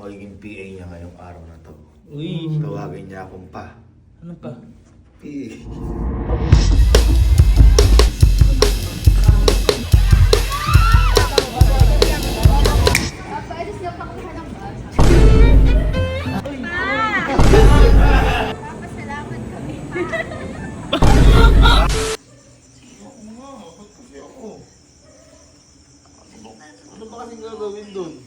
magiging PA niya ngayong araw na to. Uy. Tawagin niya akong pa. Ano pa? PA. Paalis niyo pa kuha ng bus. Papasalamat kami, pa. Ano ba kasing gagawin doon?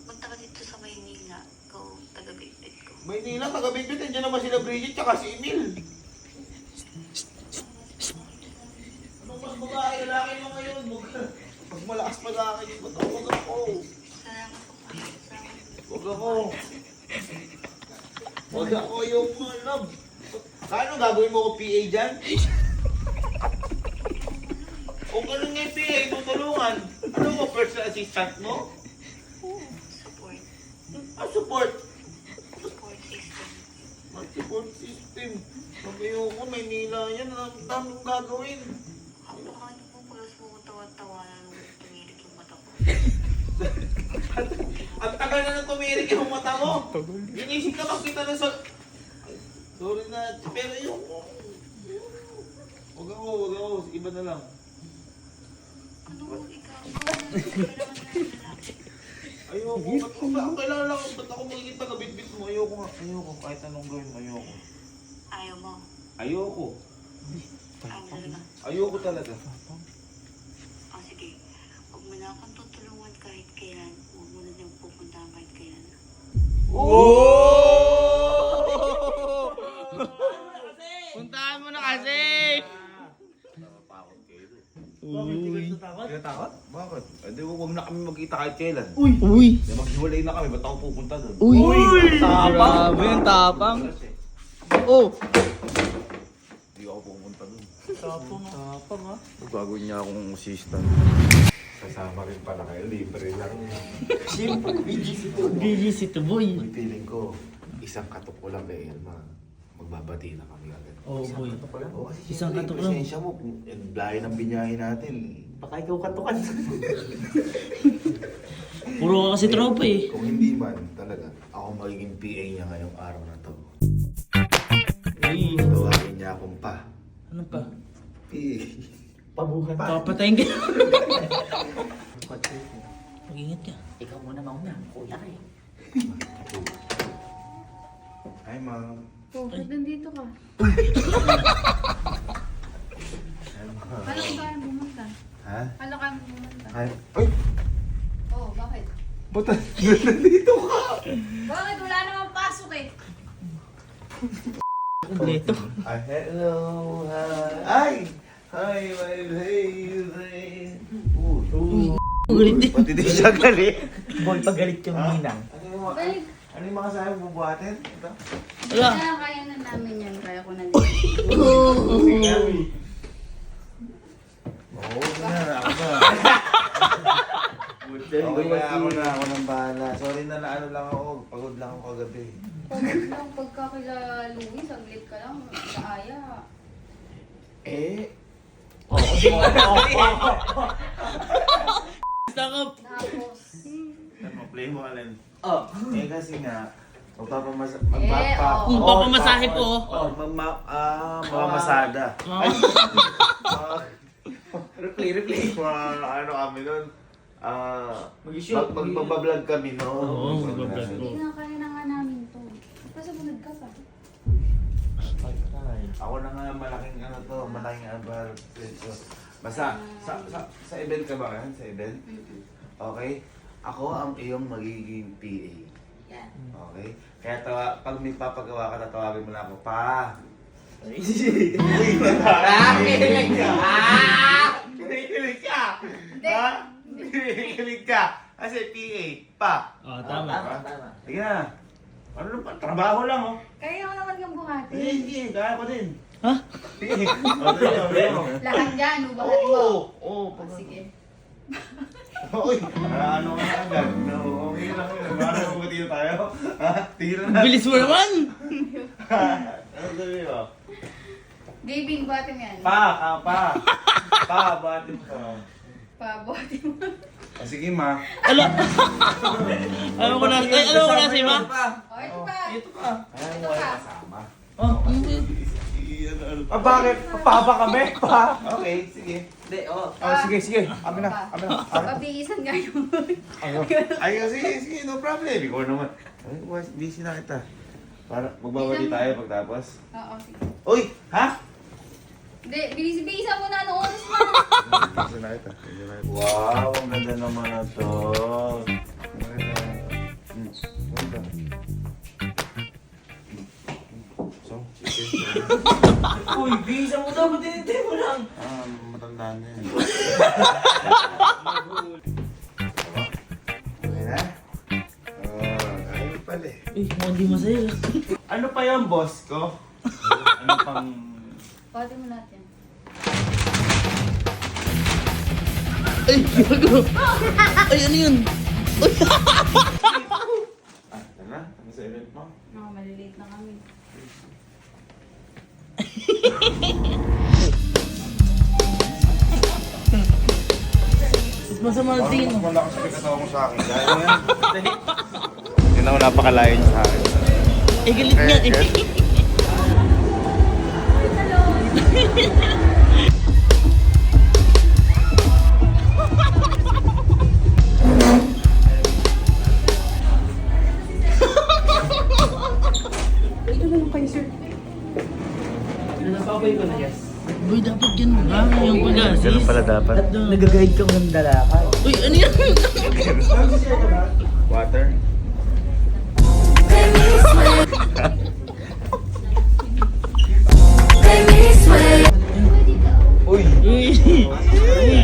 Punta ka dito sa Maynila. Ikaw, taga-Bitbit ko. Maynila, taga-Bitbit, nandiyan naman sila Bridget tsaka si Emil. Anong mas babae, lalaki mo ngayon? Mas malakas pa sa akin yung bato. Huwag ako. Salamat po pa. Salamat. Huwag ako. Huwag ako yung mga love. Ano gagawin mo ko PA dyan? Kung ano nga yung PA, tutulungan. Ano mo, personal assistant mo? Support. Ah, support. Support system. Mag-support system. Sabihin ko, Maynila yan. Ang daming gagawin. Ano ka niyo po pala mo ko tawa-tawanan nung tumirik yung mata ko. Ang tagal na nang tumirik yung mata mo. Inisip ka makita na sa... Ay, sorry na. Pero yung... Huwag ako. Iba na lang. Ano mo ikaw? Kailangan na yung lalaki. Ayoko. Ba't kailangan lang? Ba't ako magiging taga-bitbit mo? Ayoko nga. Ayoko. Kahit anong gawin mo, ayoko. Ayaw mo. Ayoko. Ayaw mo talaga. Ayoko talaga. O sige. Huwag mo na akong tutulungan kahit kailan. Huwag mo na niyang pupuntahan kahit kailan. Puntahan mo na kasi! Napapakot kayo. Uy. Takot? Bakit? Hindi, huwag na kami magkita kahit kailan. Uy. Maghiwalay na kami. Ba't ako pupunta doon? Uy. Tapang. Grabe yung tapang. Oh. Hindi ako pupunta doon. Tapang ha. Gagawin niya akong assistant. Kasama rin pala kayo. Libre lang. Siyempre, BGC to boy. May feeling ko, isang katok ko lang kay Elma. Magbabati na kami agad. Oh boy. Oo, kasi Isang siyempre, katok lang. Presensya mo, kung layo ng binyahin natin. Baka ikaw katukan. Puro ka kasi tropa eh. Kung hindi man, talaga, ako magiging PA niya ngayong araw na to. Uy. Tawagin niya akong pa. Ano pa? PA. Pabuhan. Papatayin ka. Mag-ingat ka. Ikaw muna mauna. Kuya ka eh. Hi, ma'am. Oh, ba't nandito ka? Hi, ma'am. Kala ko kaya bumunta. Ha? Kala kaya bumunta. Hi. Ay! Oh, bakit? Ba't nandito ka? Bakit? Wala namang pasok eh. Kompleto. Ay, hello. Hi. Hi, my baby. Uy. Galit din. Pati di siya galit. Boy, pagalit yung ninang. Balik. Ano yung mga sabi mo buhatin? Ito? Wala. Kaya na namin yan. Kaya ko na din. Oo, na. Ako na. Okay, ako nang bahala. Sorry na ano lang ako. Pagod lang ako kagabi. Pagod lang pagka kila Louie, saglit ka lang. Naaya. Eh? Takap. Tapos. Play mo alin. Oh. Eh kasi nga, magpapamasahe po. Mamamasada. Replay. Ano kami nun? Mag-shoot. Magbablog kami, no? Oo, magbablog. Hindi nga kaya na nga namin to. Basta bunod ka pa. Ako na nga malaking malaking abar. Basta, sa event ka ba yan? Sa event? Okay? Ako ang iyong magiging PA. Yan. Okay? Kaya pag may papagawa ka, tatawagin mo na ako, pa! Kinikilig ka! Hindi. Kinikilig ka! Kasi PA, pa! Oh, tama. Sige na. Ano ba? Trabaho lang, oh. Kaya ko naman yung buhati. Sige, kaya ko din. Ha? Sige. Oo. Lahat dyan, ubahat mo. Oo. Oh, sige. Uy, ano ka agad? No, okay lang yun. Ano ba dito tayo? Ha? Tingnan na. Bilis mo naman! Ano sabi mo? Gaving, buhati mo yan. Pa, bati mo. Pa, buhati mo. Sige, ma. Alam ko na, alam ko na si Ma. Oh, ito pa. Ito pa. Ayaw mo ay kasama. Oh, hindi. Bakit? Papa kami? Pa? Okay, sige. Hindi, oh. Sige. Amin na. Pabiisan nga yun. Ay, sige, no problem. Ikaw naman. Ay, busy na kita. Para magbabali tayo pagtapos. Oo, sige. Uy! Ha? Hindi, bilis-bilisan mo na ano oras mo. Busy na kita. Wow, ang ganda naman na to. Ganda. So, Uy, bisa mo daw, matintay mo lang. matanda na yun. Okay na? Ayaw pala eh. Uy, hindi masaya. Ano pa yung boss ko? Ano pang... Pwede mo natin. Ay, gago. Ay, ano yun? Ano na? Ano sa event mo? No, malilate na kami. Masama ang tingin mo. Malakas yung katawa mo sa akin. Dahil yan. Yun ako napakalayo niya sa akin. Eh, galit nga eh. Uy, dapat ganun ba? Yung pag-assist. Ganun pala dapat. Nag-guide ka ng dalakay. Uy, ano yan? Water. Uy! Uy.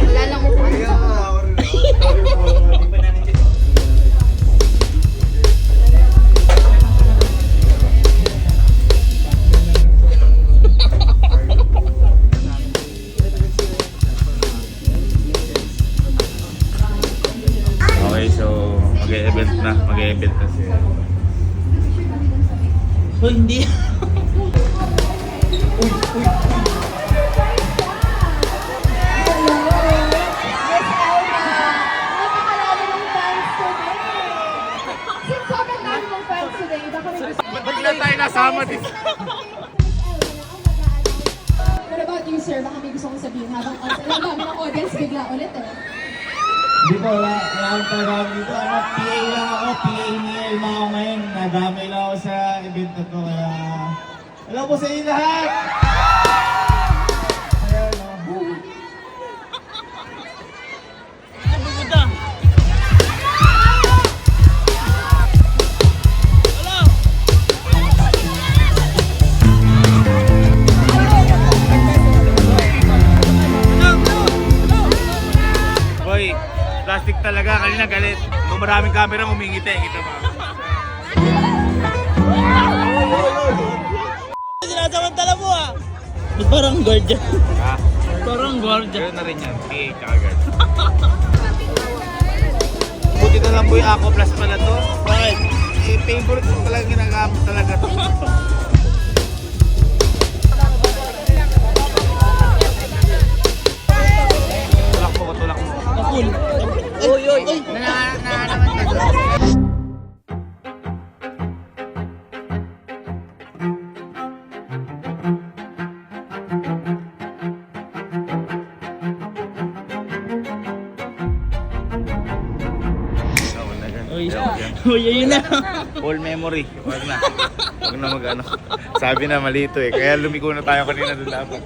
Wala lang upuan. Okay, so mag-e-event na siya. Uy, hindi. Napakalami ng fans today. Since sobrang dami ng fans today, baka may gusto Ba't lang tayo nasama dito? What about you, sir? Baka may gusto kong sabihin habang ang dami ng audience bigla ulit eh. Hindi po, wala akong talaga dito. PA lang ako, PA ni Elma ako ngayon. Nadamay lang ako sa event na to, kaya... Hello po sa inyo lahat! Ayan, no? Ano pupunta? Wala. Boy, plastic talaga. Kanina galit. Kung maraming camera, umingiti. Kita ba? Sinasamantala mo ah. Ba't parang guard yan? Ha? Parang guard yan. Ganoon na rin yan. PA tsaka guard. Buti na lang po yung Ako Plus pala to. Bakit? Eh, favorite ko talaga ginagamit talaga to. Tulak mo. Kapul. Uy, uy, uy. Uy, uy, ayun na. Full memory. Wag na. Wag na mag-ano. Sabi na malito eh. Kaya lumiko na tayo kanina doon dapat.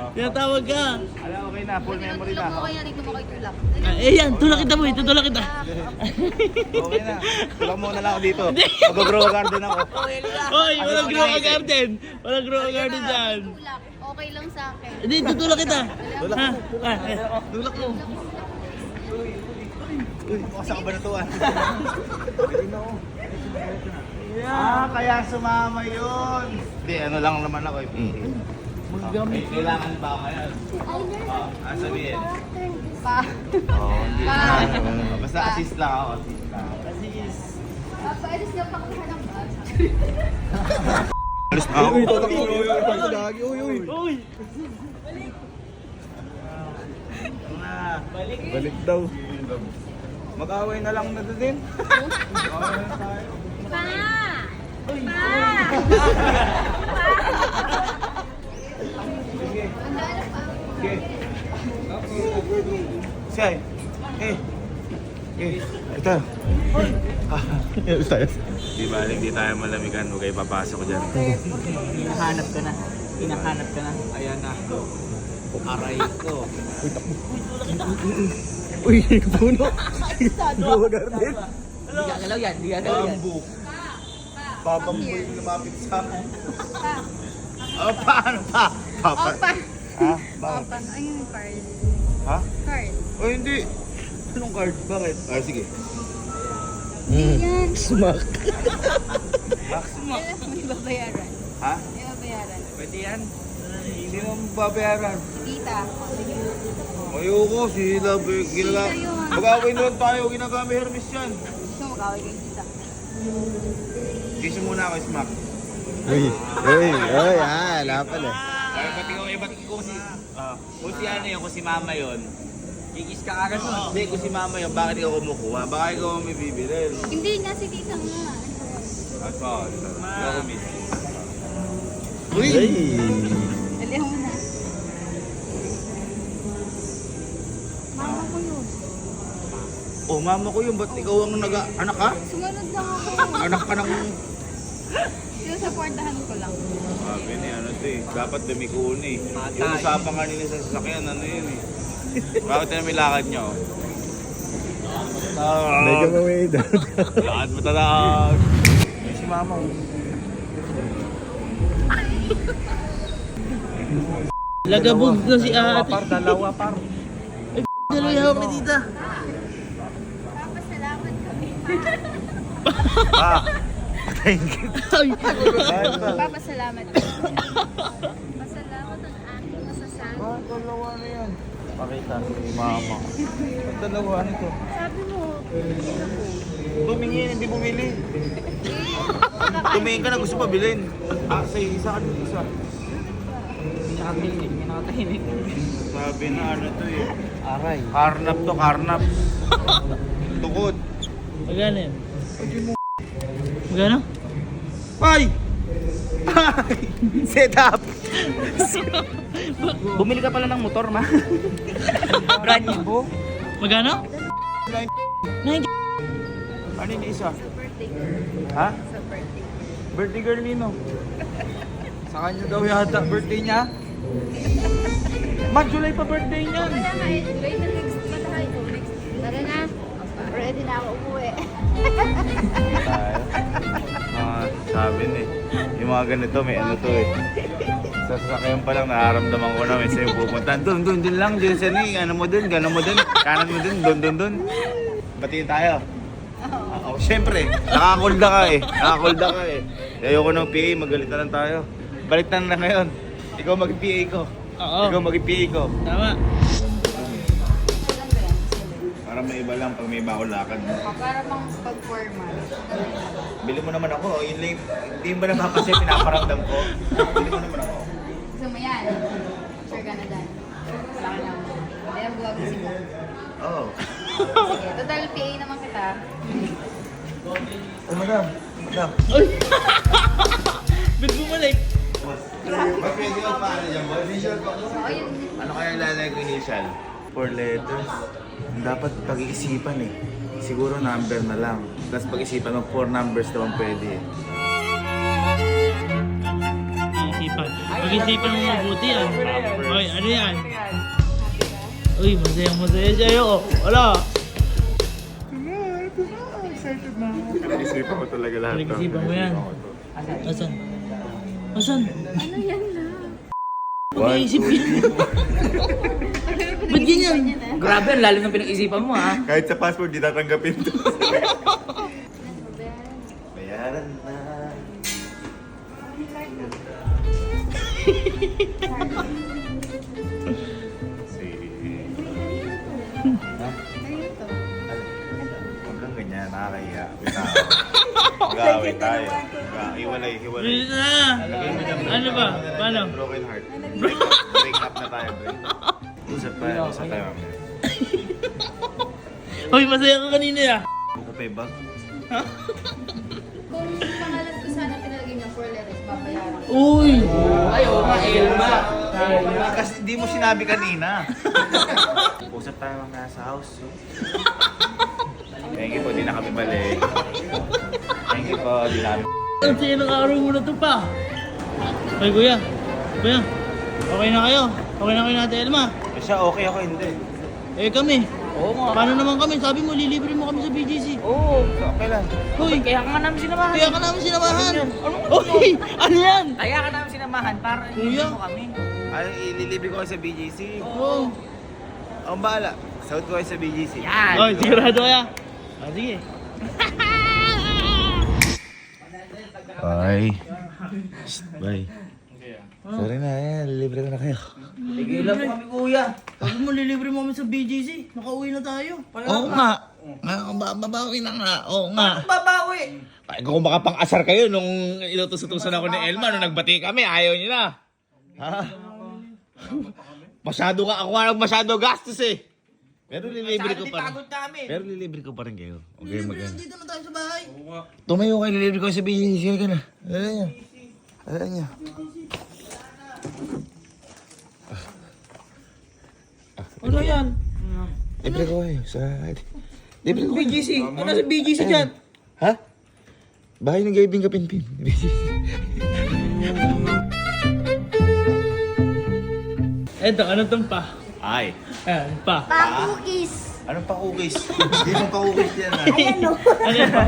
Tinatawag ka. Alam, okay na. Full memory Tulak mo na. kaya dito mo kay Tulak. Eh yan, tulak kita boy, tutulak kita. Okay na. Tulak mo na lang ako dito. Mag-grow garden ako. Hoy, walang grow a garden. Walang grow a garden dyan. Tulak. Okay lang sa akin. Hindi, tutulak kita. Ha? Tulak mo. Uy, mukha sa kabanatuan. Kaya sumama yun. Hindi, ano lang naman ako eh. Maggamit. Kailangan ba ako ngayon? Sabihin. Pa. Oo, hindi. Pa. Basta assist lang ako. Assist. Pwede siya pakuha ng bag. Alis na ako. Uy! Balik daw. Mag-away na lang na din. Mag-away na tayo. Sige. Say. Ito. Di ba, hindi tayo malamigan. Huwag kayo papasok dyan. Hinahanap ka na. Hinahanap ka na. Ayan na. Aray ko. Uy, puno. Gawa garden. Di gagalaw yan. Di gagalaw yan. Bamboo. Babamboy yung lumapit sa akin. Oh, paano pa? Papa. Opa. Ha? Bakit? Opa. Ayun yung card. Ha? Card. Oh, hindi. Anong card? Bakit? Ah, sige. Yan. Smack. May babayaran. Ha? May babayaran. Pwede yan. Sino ang babayaran? Kita. Ayoko, sila. Ginagawa. Sino yun? Mag-away naman tayo. Ginagami Hermes yan. Gusto mo kaway kay kita. Kiss mo muna ako, Smack. Lapal eh. Ay, pati ko, ba't kung si... kung si ano yun, kung si mama yun, kikis ka agad nun. Hindi, kung si mama yun, bakit ikaw kumukuha? Baka ikaw ang may bibilin. Hindi nga si tita nga. At so, ikaw kumis. Dali mo na. Mama ko yun. Oh, mama ko yun, ba't ikaw ang anak ka? Sumunod lang ako. Anak ka ng... Sinusuportahan ko lang. Sabi ni ano to eh, dapat dumikun eh. Yung usapan nga nila sa sasakyan, ano yun eh. Bakit na may lakad nyo? Medyo mawid. Lakad mo talag. Yung si mama. Lagabog na si ate. Dalawa par. Dalawa kami dito. Papasalamat kami. Ah, patayin kita. Papasalamat kami. Pasalamat ang aking masasama. Dalawa na yan. Pakita si mama. Dalawa nito. Sabi mo, Tumingin, hindi bumili. Tumingin ka na, gusto pa bilhin. Ah, sa isa ka dun, isa. Hindi nakatahimik. Sabi na ano to eh. Aray. Karnap to, karnap. Tukod. Magkano yan? Magkano? Ay! Set up! Bumili ka pala ng motor, ma. Brand new. Magkano? 90. Ano yung isa? sa birthday. Ha? Sa birthday. Birthday girl nino. Sa kanya daw yata birthday niya. July pa birthday niyan. Wala nga eh. July na next. Matahay ko. Next. Tara na. Ready na ako umuwi. Tayo. Sabi ni, yung mga ganito may ano to eh. Sa sasakyan pa lang nararamdaman ko na may sa'yo pupuntahan. Doon lang, dyan sa ni, ano mo dun, gano'n mo dun, kanan mo dun, doon. Batiin tayo. Oo, syempre, nakakulda ka eh. Ayoko ng PA, magalit na lang tayo. Balik na lang ngayon. Ikaw mag-PA ko. Oo. Ikaw mag-PA ko. Tama. Para may iba lang pag may iba ako lakad. Para pang pag-formal. Bili mo naman ako, yun lang, hindi ba naman kasi pinaparamdam ko? Bili mo naman ako. Gusto mo yan? Sure ka na dyan. Wala ka lang. Hindi ang buwag si mo. Oo. Sige, total PA naman kita. Oh, madam. Ba't bumalik? Mas pwede ko paano dyan, boy? Initial pa ko. Oo, yun. Ano kaya lalagay ko initial? 4 letters. Dapat pag-iisipan eh. Siguro number na lang. Tapos pag-isipan mo, 4 numbers naman pwede eh. Pag-isipan mo mabuti yan. Oy, ano yan? Uy, masaya siya yun. Wala. Pag-isipan mo talaga lahat. Pag-isipan mo yan. Asan? Asan? Ano yan na? Pag-iisip yan. Ba't ganyan? Grabe, ang lalim ng pinag-isipan mo ha. Kahit sa passport, di tatanggapin to. Bayaran na. Ayun to. Huwag lang ganyan, nakakahiya. Mag-aaway tayo. Hiwalay. Bilis na! Ano ba? Paano? Broken heart. Break up na tayo, break. Usap tayo mamaya. Hoy, masaya ka kanina ya. Buko pa bag. Kung pangalan ko sana pinalagay niya 4 letters, babayaran ko. Uy! Ay, oo nga, Elma. Kasi di mo sinabi kanina. Usap tayo mga nasa house. Thank you po, di na kami balik. Thank you po, di na kami. Ang saya ng araw mo na to pa. Ay, kuya. Kuya, okay na kayo? Okay na kayo natin, Elma? Eh, siya okay ako, hindi. Eh, kami. Oo nga. Paano naman kami? Sabi mo, lilibre mo kami sa BGC. Oo. Okay lang. Hoy, Kaya ka nga namin sinamahan. kaya ka namin sinamahan. Uy, ano yan? Kaya ka namin sinamahan para Kuya. hindi mo kami. Ay, ililibre ko kayo sa BGC. Oo. Ang bahala. Sagot ko kayo sa BGC. Yan. Oy, sigurado kaya? Ah, sige. Bye. Bye. Sorry na, lilibre ko na kayo. Tigilan mo kami, kuya. Sabi mo, lilibre mo kami sa BGC. Nakauwi na tayo. Oo nga. Babawi na nga. Oo nga. Babawi. Ay, kung baka pang-asar kayo nung ilutos-utusan ako ni Elma nung nagbati kami, ayaw niyo na. Ha? Masyado ka, ako nga masyado gastos eh. Pero lilibre ko pa rin. Pagod namin. Pero lilibre ko pa rin kayo. Okay, Libre, nandito na tayo sa bahay. Tumayo kayo, lilibre ko sa BGC. Sige ka na. Alam niya. Alam niya. Ano yan? Libre ko kayo sa... Libre ko kayo. BGC. Ano sa BGC dyan? Ha? Bahay ng Gaibing Kapinpin. Eto, ano tong pa? Ay. Ayan, pa. Pa-cookies. Anong pa-cookies? Hindi mo pa-cookies yan ha. Ayan o. Ano yan pa?